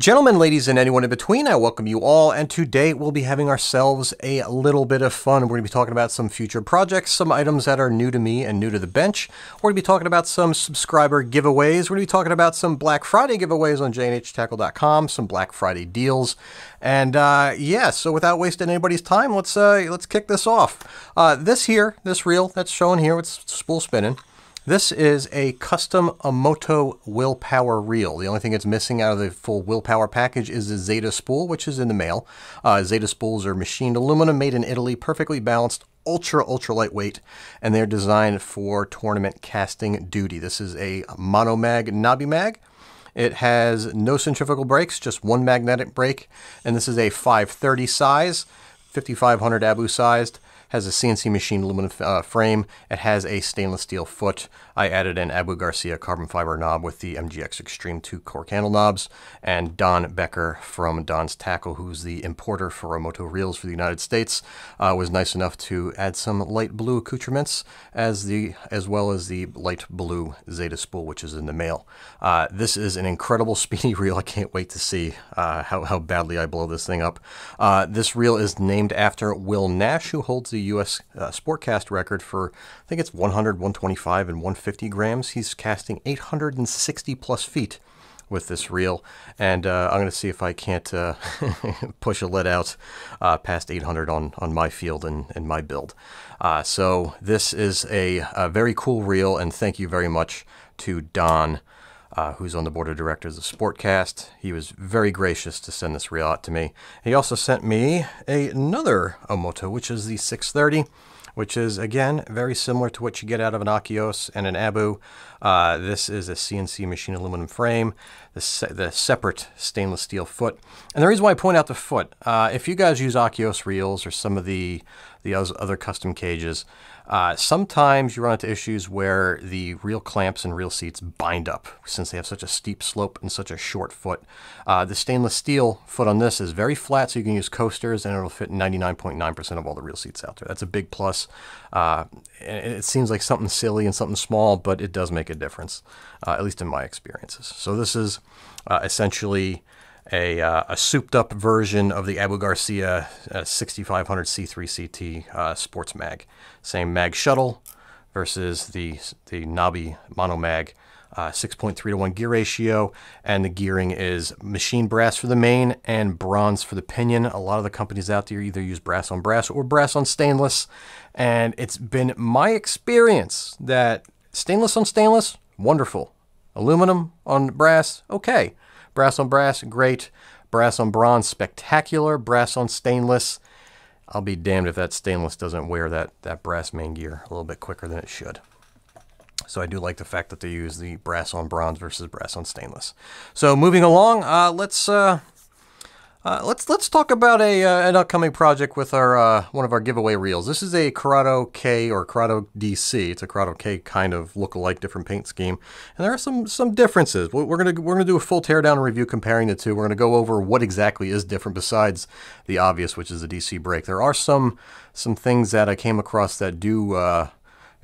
Gentlemen, ladies, and anyone in between, I welcome you all, and today we'll be having ourselves a little bit of fun. We're going to be talking about some future projects, some items that are new to me and new to the bench. We're going to be talking about some subscriber giveaways. We're going to be talking about some Black Friday giveaways on jnhtackle.com, some Black Friday deals. And yeah, so without wasting anybody's time, let's kick this off. This reel that's shown here, it's spool spinning. This is a custom Amoto Willpower reel. The only thing it's missing out of the full Willpower package is the Zeta spool, which is in the mail. Zeta spools are machined aluminum, made in Italy, perfectly balanced, ultra lightweight, and they're designed for tournament casting duty. This is a monomag knobby mag. It has no centrifugal brakes, just one magnetic brake, and this is a 530 size, 5500 ABU sized. Has a CNC machined aluminum frame. It has a stainless steel foot. I added an Abu Garcia carbon fiber knob with the MGX Extreme 2 cork handle knobs. And Don Becker from Don's Tackle, who's the importer for Amoto reels for the United States, was nice enough to add some light blue accoutrements as well as the light blue Zeta spool, which is in the mail. This is an incredible speedy reel. I can't wait to see how badly I blow this thing up. This reel is named after Will Nash, who holds the U.S. Sportcast record for, I think it's 100, 125, and 150 grams. He's casting 860 plus feet with this reel, and I'm going to see if I can't push a lead out past 800 on my field and my build. So this is a very cool reel, and thank you very much to Don, who's on the board of directors of Sportcast. He was very gracious to send this reel out to me. He also sent me another Amoto, which is the 630, which is, again, very similar to what you get out of an Akios and an Abu. This is a CNC machine aluminum frame, the separate stainless steel foot. And the reason why I point out the foot, if you guys use Akios reels or some of the other custom cages, sometimes you run into issues where the reel clamps and reel seats bind up since they have such a steep slope and such a short foot. The stainless steel foot on this is very flat, so you can use coasters and it'll fit 99.9% of all the reel seats out there. That's a big plus. It seems like something silly and something small, but it does make a difference, at least in my experiences. So this is essentially a souped-up version of the Abu Garcia 6500 C3 CT sports mag. Same mag shuttle versus the knobby monomag, 6.3 to 1 gear ratio, and the gearing is machine brass for the main and bronze for the pinion. A lot of the companies out there either use brass on brass or brass on stainless, and it's been my experience that stainless on stainless, wonderful. Aluminum on brass, okay. Brass on brass, great. Brass on bronze, spectacular. Brass on stainless, I'll be damned if that stainless doesn't wear that brass main gear a little bit quicker than it should. So I do like the fact that they use the brass on bronze versus brass on stainless. So moving along, let's talk about an upcoming project with our one of our giveaway reels. This is a Corrado K or Corrado DC. It's a Corrado K kind of look-alike, different paint scheme, and there are some differences. We're gonna do a full teardown review comparing the two. We're gonna go over what exactly is different besides the obvious, which is the DC brake. There are some things that I came across that do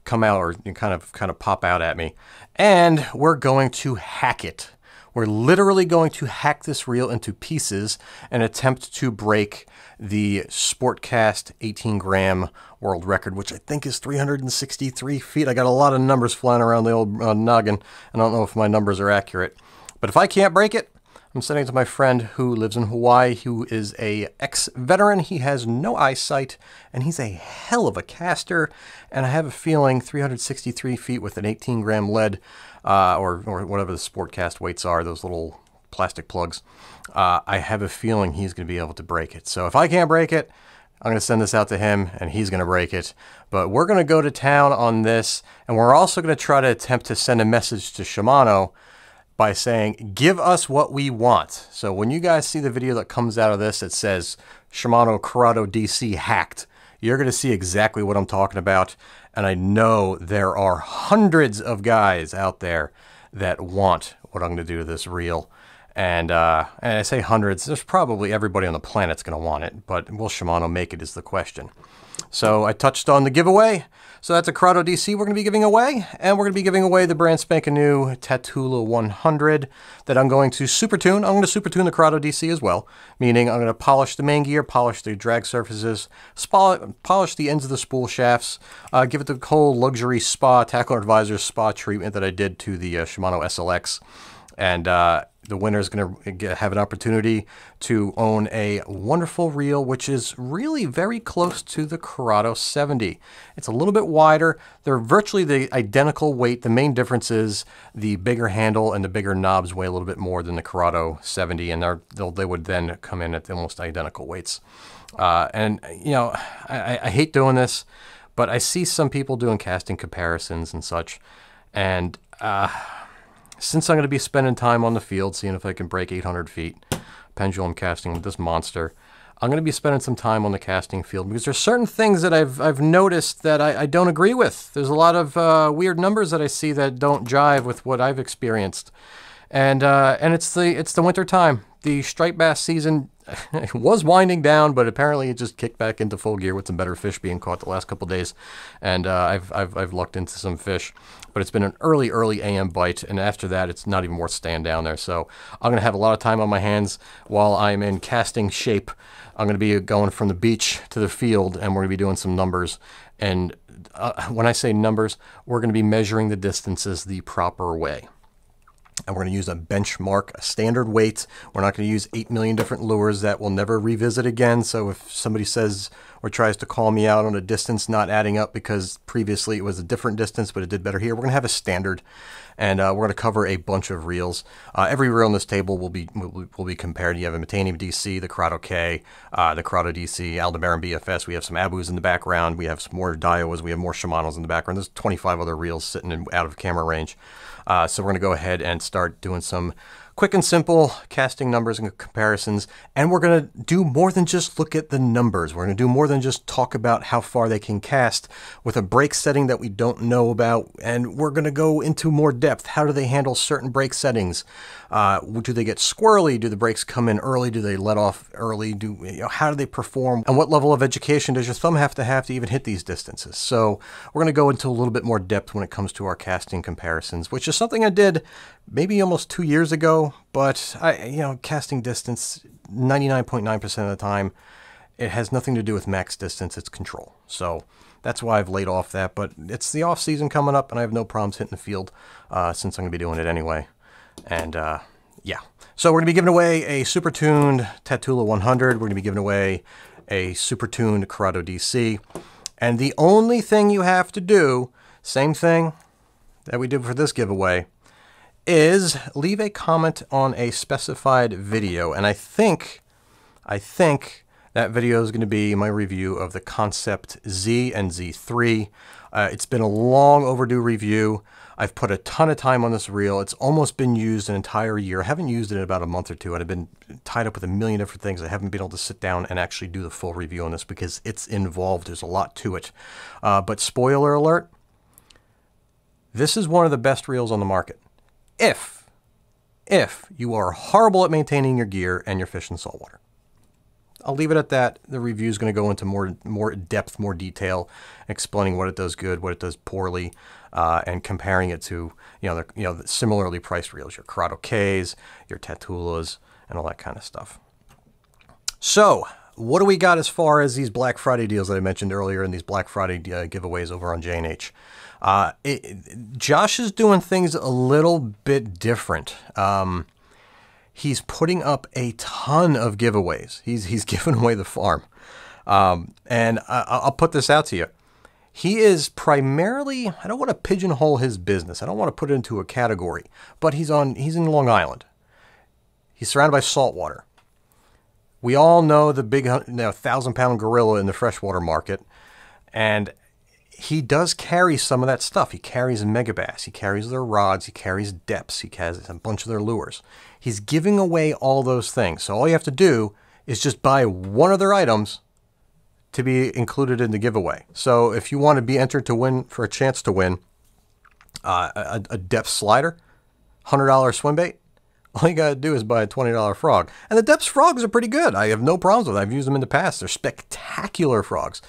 come out or kind of pop out at me, and we're going to hack it. We're literally going to hack this reel into pieces and attempt to break the Sportcast 18-gram world record, which I think is 363 feet. I got a lot of numbers flying around the old noggin. I don't know if my numbers are accurate. But if I can't break it, I'm sending it to my friend who lives in Hawaii, who is a ex-veteran. He has no eyesight, and he's a hell of a caster. And I have a feeling 363 feet with an 18-gram lead, or whatever the Sportcast weights are, those little plastic plugs, I have a feeling he's going to be able to break it. So if I can't break it, I'm going to send this out to him, and he's going to break it. But we're going to go to town on this, and we're also going to try to attempt to send a message to Shimano by saying, give us what we want. So when you guys see the video that comes out of this, it says Shimano Corrado DC hacked. You're going to see exactly what I'm talking about. And I know there are hundreds of guys out there that want what I'm going to do to this reel. And I say hundreds, there's probably everybody on the planet's going to want it, but will Shimano make it is the question. So I touched on the giveaway. So that's a Corrado DC we're going to be giving away. And we're going to be giving away the brand spanking new Tatula 100 that I'm going to super tune. I'm going to super tune the Corrado DC as well, meaning I'm going to polish the main gear, polish the drag surfaces, polish the ends of the spool shafts, give it the whole luxury spa, Tackle Advisor spa treatment that I did to the Shimano SLX. And the winner is going to have an opportunity to own a wonderful reel, which is really very close to the Corrado 70. It's a little bit wider. They're virtually the identical weight. The main difference is the bigger handle and the bigger knobs weigh a little bit more than the Corrado 70, and they would then come in at almost identical weights. And, you know, I hate doing this, but I see some people doing casting comparisons and such, and since I'm going to be spending time on the field, seeing if I can break 800 feet, pendulum casting with this monster, I'm going to be spending some time on the casting field because there's certain things that I've noticed that I don't agree with. There's a lot of weird numbers that I see that don't jive with what I've experienced. And it's the winter time. The striped bass season was winding down, but apparently it just kicked back into full gear with some better fish being caught the last couple of days. And I've lucked into some fish, but it's been an early AM bite, and after that it's not even worth staying down there. So I'm gonna have a lot of time on my hands while I'm in casting shape. I'm gonna be going from the beach to the field, and we're gonna be doing some numbers. And when I say numbers, we're gonna be measuring the distances the proper way. And we're going to use a benchmark, a standard weight. We're not going to use 8 million different lures that we'll never revisit again. So if somebody says or tries to call me out on a distance not adding up because previously it was a different distance, but it did better here, we're going to have a standard. And we're going to cover a bunch of reels. Every reel on this table will be compared. You have a Metanium DC, the Corrado K, the Corrado DC, Aldebaran BFS. We have some Abus in the background. We have some more Daiwas. We have more Shimanos in the background. There's 25 other reels sitting out of camera range. So we're going to go ahead and start doing some quick and simple casting numbers and comparisons. And we're going to do more than just look at the numbers. We're going to do more than just talk about how far they can cast with a brake setting that we don't know about. And we're going to go into more depth. How do they handle certain brake settings? Do they get squirrely? Do the brakes come in early? Do they let off early? How do they perform? And what level of education does your thumb have to even hit these distances? So we're going to go into a little bit more depth when it comes to our casting comparisons, which is something I did maybe almost 2 years ago. But casting distance 99.9% of the time, it has nothing to do with max distance. It's control. So that's why I've laid off that. But it's the off season coming up, and I have no problems hitting the field since I'm going to be doing it anyway. And yeah, so we're going to be giving away a super tuned Tatula 100. We're going to be giving away a super tuned Corrado DC. And the only thing you have to do, same thing that we did for this giveaway, is leave a comment on a specified video. And I think that video is going to be my review of the Concept Z and Z3. It's been a long overdue review. I've put a ton of time on this reel. It's almost been used an entire year. I haven't used it in about a month or two, and I've been tied up with a million different things. I haven't been able to sit down and actually do the full review on this because it's involved. There's a lot to it. But spoiler alert, this is one of the best reels on the market. If you are horrible at maintaining your gear and you're fishing saltwater. I'll leave it at that. The review is going to go into more depth, more detail, explaining what it does good, what it does poorly, and comparing it to the similarly priced reels, your Corrado Ks, your Tatulas, and all that kind of stuff. So, what do we got as far as these Black Friday deals that I mentioned earlier and these Black Friday giveaways over on J&H? Josh is doing things a little bit different. He's putting up a ton of giveaways. He's giving away the farm. And I'll put this out to you. He is primarily, I don't want to pigeonhole his business. I don't want to put it into a category, but he's in Long Island. He's surrounded by saltwater. We all know the big 1,000-pound gorilla in the freshwater market. And he does carry some of that stuff. He carries Megabass. He carries their rods. He carries Deps. He carries a bunch of their lures. He's giving away all those things. So all you have to do is just buy one of their items to be included in the giveaway. So if you want to be entered to win, for a chance to win a Deps slider, $100 swim bait, All you gotta do is buy a $20 frog. And the Deps frogs are pretty good. I have no problems with them. I've used them in the past. They're spectacular frogs.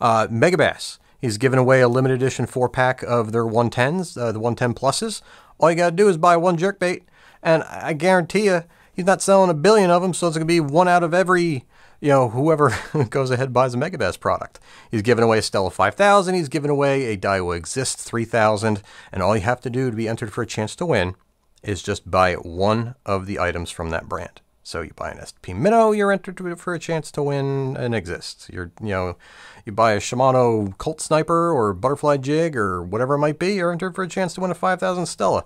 Megabass. He's giving away a limited edition 4-pack of their 110s, the 110 pluses. All you gotta do is buy one jerkbait, and I guarantee you, he's not selling a billion of them, so it's gonna be one out of every, whoever goes ahead and buys a Megabass product. He's giving away a Stella 5000, he's giving away a Daiwa Exist 3000, and all you have to do to be entered for a chance to win is just buy one of the items from that brand. So you buy an SP Minnow, you're entered for a chance to win an Exist. You buy a Shimano Colt Sniper or Butterfly Jig or whatever it might be, you're entered for a chance to win a 5000 Stella.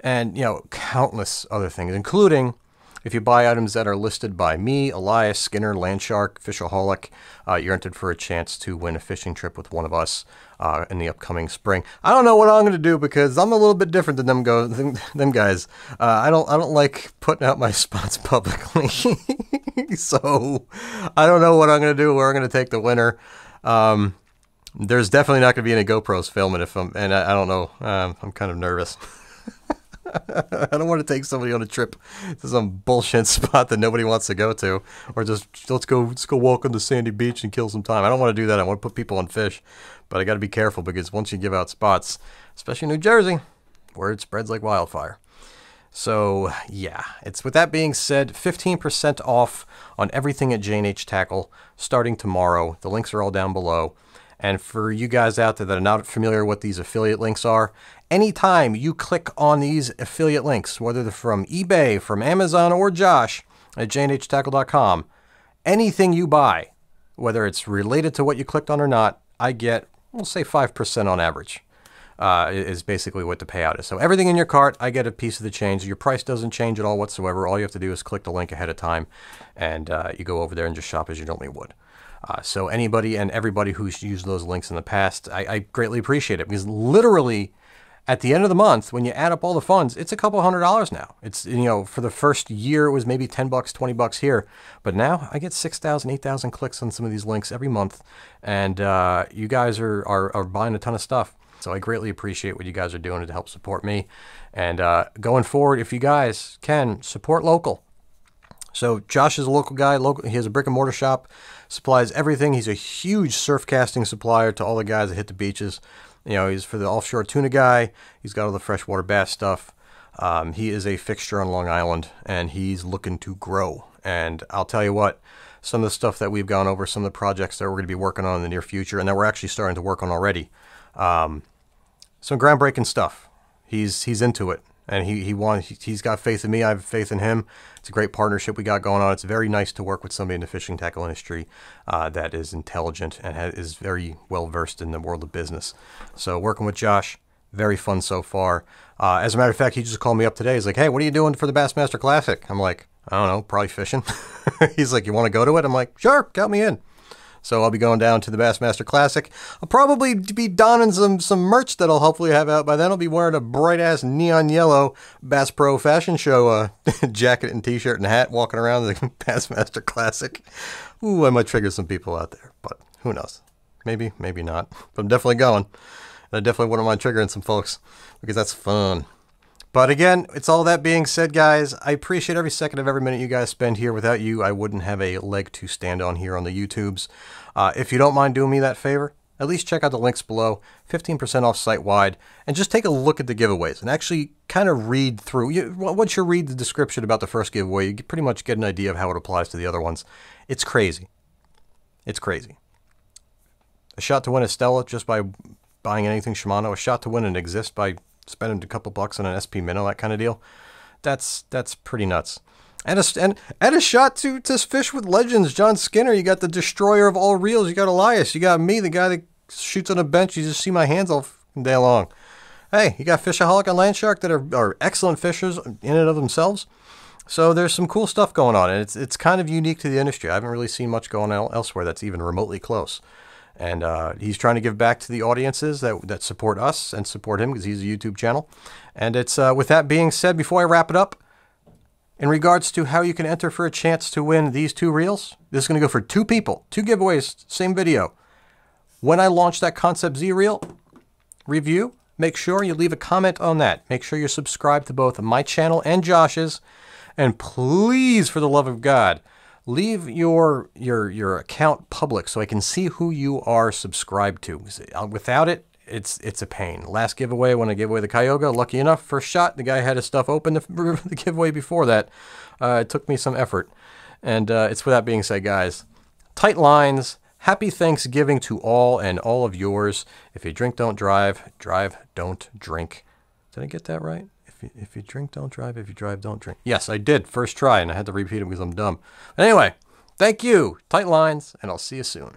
And, countless other things, including if you buy items that are listed by me, Elias, Skinner, Landshark, Fishaholic, you're entered for a chance to win a fishing trip with one of us in the upcoming spring. I don't know what I'm going to do because I'm a little bit different than them guys. I don't like putting out my spots publicly, so I don't know what I'm going to do. Where I'm going to take the winner. There's definitely not going to be any GoPros filming and I don't know. I'm kind of nervous. I don't want to take somebody on a trip to some bullshit spot that nobody wants to go to, or just let's go walk on the sandy beach and kill some time. I don't want to do that. I want to put people on fish, but I got to be careful because once you give out spots, especially in New Jersey, word spreads like wildfire. So yeah, it's with that being said, 15% off on everything at J&H Tackle starting tomorrow. The links are all down below. And for you guys out there that are not familiar with what these affiliate links are, anytime you click on these affiliate links, whether they're from eBay, from Amazon, or Josh at jnhtackle.com, anything you buy, whether it's related to what you clicked on or not, I get, we'll say 5% on average, is basically what the payout is. So everything in your cart, I get a piece of the change. Your price doesn't change at all whatsoever. All you have to do is click the link ahead of time, and you go over there and just shop as you normally would. So anybody and everybody who's used those links in the past, I greatly appreciate it, because literally at the end of the month, when you add up all the funds, it's a couple $100 now. It's, for the first year, it was maybe 10 bucks, 20 bucks here, but now I get 6,000, 8,000 clicks on some of these links every month. And you guys are buying a ton of stuff. So I greatly appreciate what you guys are doing to help support me. And going forward, if you guys can, support local. So Josh is a local guy. He has a brick and mortar shop, supplies everything. He's a huge surf casting supplier to all the guys that hit the beaches. He's for the offshore tuna guy. He's got all the freshwater bass stuff. He is a fixture on Long Island, and he's looking to grow. And I'll tell you what, some of the stuff that we've gone over, some of the projects that we're going to be working on in the near future, and that we're actually starting to work on already. Some groundbreaking stuff. He's into it. And he's got faith in me. I have faith in him. It's a great partnership we got going on. It's very nice to work with somebody in the fishing tackle industry that is intelligent and is very well versed in the world of business. So working with Josh, very fun so far. As a matter of fact, he just called me up today. He's like, "Hey, what are you doing for the Bassmaster Classic?" I'm like, "I don't know, probably fishing." He's like, "You want to go to it?" I'm like, "Sure, count me in." So I'll be going down to the Bassmaster Classic. I'll probably be donning some merch that I'll hopefully have out by then. I'll be wearing a bright-ass neon yellow Bass Pro Fashion Show jacket and t-shirt and hat walking around the Bassmaster Classic. Ooh, I might trigger some people out there, but who knows? Maybe, maybe not. But I'm definitely going. And I definitely wouldn't mind triggering some folks because that's fun. But again, it's all that being said, guys, I appreciate every second of every minute you guys spend here. Without you, I wouldn't have a leg to stand on here on the YouTubes. If you don't mind doing me that favor, at least check out the links below, 15% off site-wide, and just take a look at the giveaways and actually kind of read through. Once you read the description about the first giveaway, you pretty much get an idea of how it applies to the other ones. It's crazy. It's crazy. A shot to win a Stella just by buying anything Shimano. A shot to win an Exist by spending a couple bucks on an SP Minnow, that kind of deal. That's pretty nuts. And a shot to fish with legends. John Skinner, you got the destroyer of all reels. You got Elias. You got me, the guy that shoots on a bench. You just see my hands all day long. Hey, you got Fishaholic and Landshark that are excellent fishers in and of themselves. So there's some cool stuff going on, and it's kind of unique to the industry. I haven't really seen much going on elsewhere that's even remotely close. And he's trying to give back to the audiences that support us and support him because he's a YouTube channel. And it's with that being said, before I wrap it up, in regards to how you can enter for a chance to win these two reels, this is going to go for 2 people, 2 giveaways, same video. When I launch that Concept Z reel review, make sure you leave a comment on that. Make sure you're subscribed to both my channel and Josh's. And please, for the love of God, leave your account public so I can see who you are subscribed to. Without it, it's a pain. Last giveaway, when I gave away the Kyogre, lucky enough, first shot, the guy had his stuff open. The giveaway before that, it took me some effort. And it's with that being said, guys, tight lines. Happy Thanksgiving to all and all of yours. If you drink, don't drive. Drive, don't drink. Did I get that right? If you drink, don't drive. If you drive, don't drink. Yes, I did. First try, and I had to repeat it because I'm dumb. Anyway, thank you. Tight lines, and I'll see you soon.